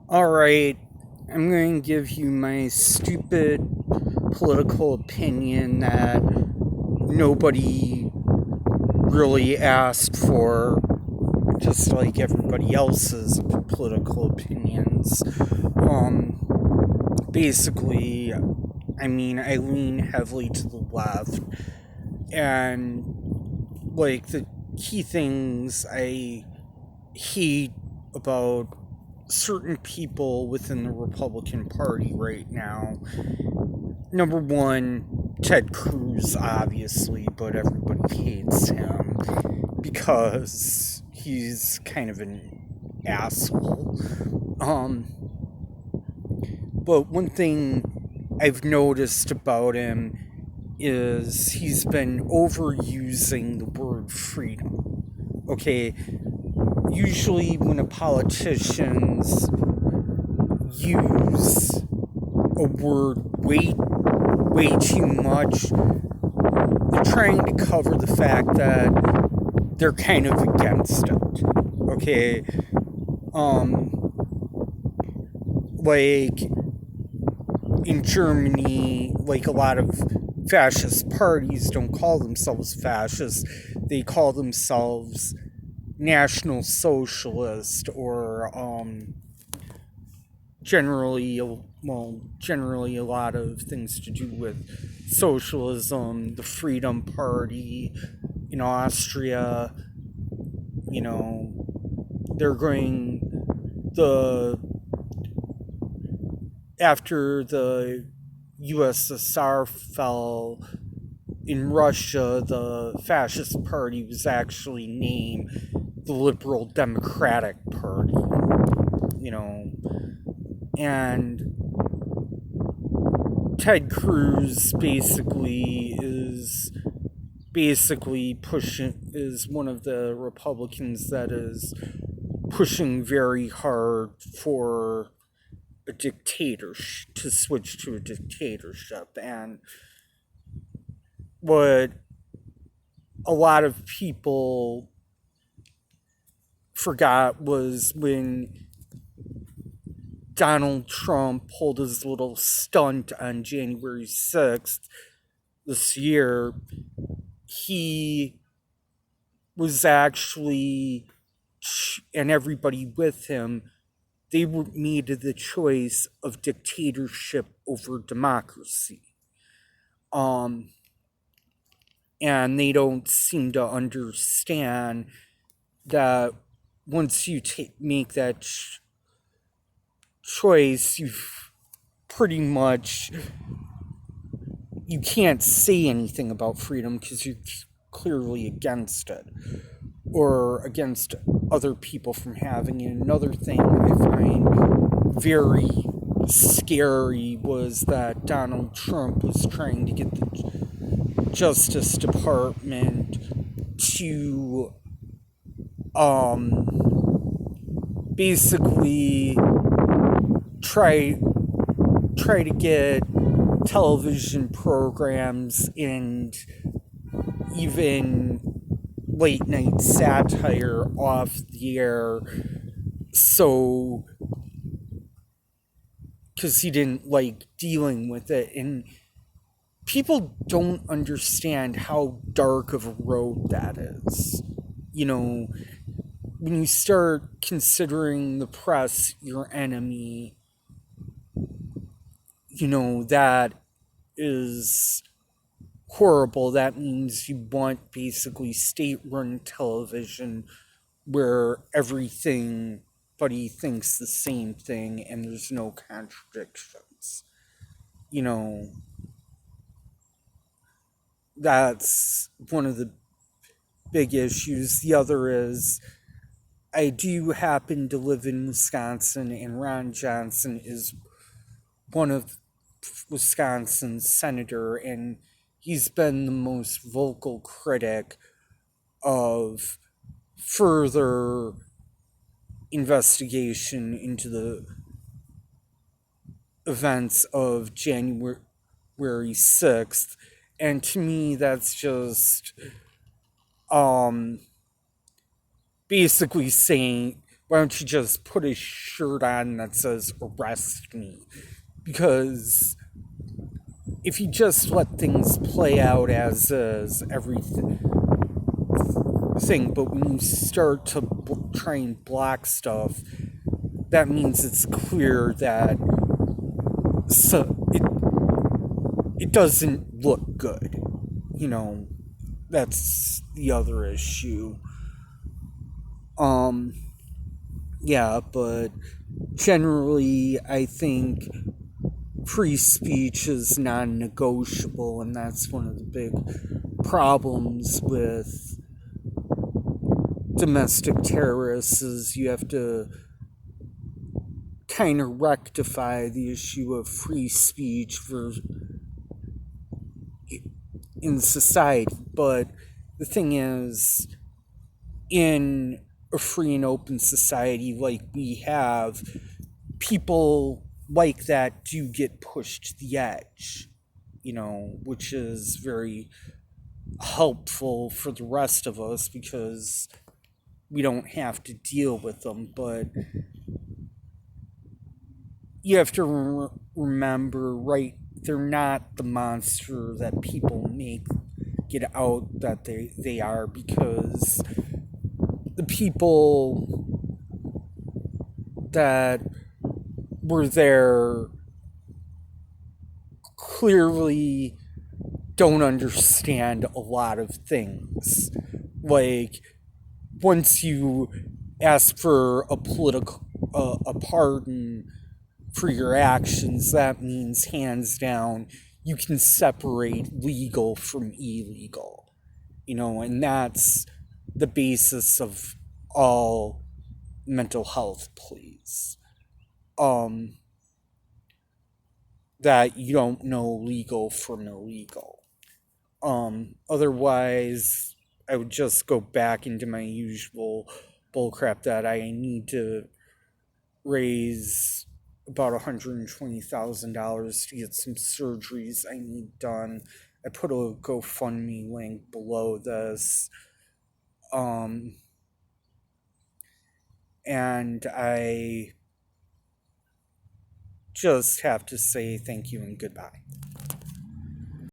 Alright, I'm going to give you my stupid political opinion that nobody really asked for, just like everybody else's political opinions. Basically, I lean heavily to the left, and like the key things I hate about certain people within the Republican Party right now. Number one, Ted Cruz, obviously, but everybody hates him because he's kind of an asshole. Um, but one thing I've noticed about him is he's been overusing the word freedom. Okay, usually when a politicians use a word way too much, they're trying to cover the fact that they're kind of against it. Okay, um, like in Germany, like a lot of fascist parties don't call themselves fascists; they call themselves National Socialist or generally a lot of things to do with socialism, the Freedom Party in Austria. You know, they're going the after the USSR fell in Russia, the fascist party was actually named the Liberal Democratic Party. You know, and Ted Cruz is one of the Republicans that is pushing very hard for a dictatorship, to switch to a dictatorship. And what a lot of people forgot was when Donald Trump pulled his little stunt on January 6th this year, he was actually, and everybody with him, they made the choice of dictatorship over democracy. Um, and they don't seem to understand that once you make that choice, you've pretty much, you can't say anything about freedom because you're clearly against it or against other people from having it. Another thing I find very scary was that Donald Trump was trying to get the Justice Department to basically try to get television programs and even late night satire off the air, so because he didn't like dealing with it. And people don't understand how dark of a road that is. You know, when you start considering the press your enemy, that is horrible. That means you want basically state run television where everybody thinks the same thing and there's no contradictions. You know, that's one of the big issues. The other is I do happen to live in Wisconsin, and Ron Johnson is one of Wisconsin's senator, and he's been the most vocal critic of further investigation into the events of January 6th. And to me, that's just basically saying, Why don't you just put a shirt on that says arrest me? Because if you just let things play out as is, everything, but when you start to try and block stuff, that means it's clear that it doesn't look good. You know, that's the other issue. Um, yeah, but generally, I think free speech is non negotiable, and that's one of the big problems with domestic terrorists is you have to kind of rectify the issue of free speech in society. But the thing is, in a free and open society like we have, people like that do get pushed to the edge, which is very helpful for the rest of us because we don't have to deal with them. But you have to remember, right? They're not the monster that people make get out that they are, because the people that were there clearly don't understand a lot of things. Like, once you ask for a pardon for your actions, that means hands down you can separate legal from illegal. And that's the basis of all mental health pleas. Um, that you don't know legal from illegal. Otherwise, I would just go back into my usual bullcrap that I need to raise about $120,000 to get some surgeries I need done. I put a GoFundMe link below this. And I just have to say thank you and goodbye.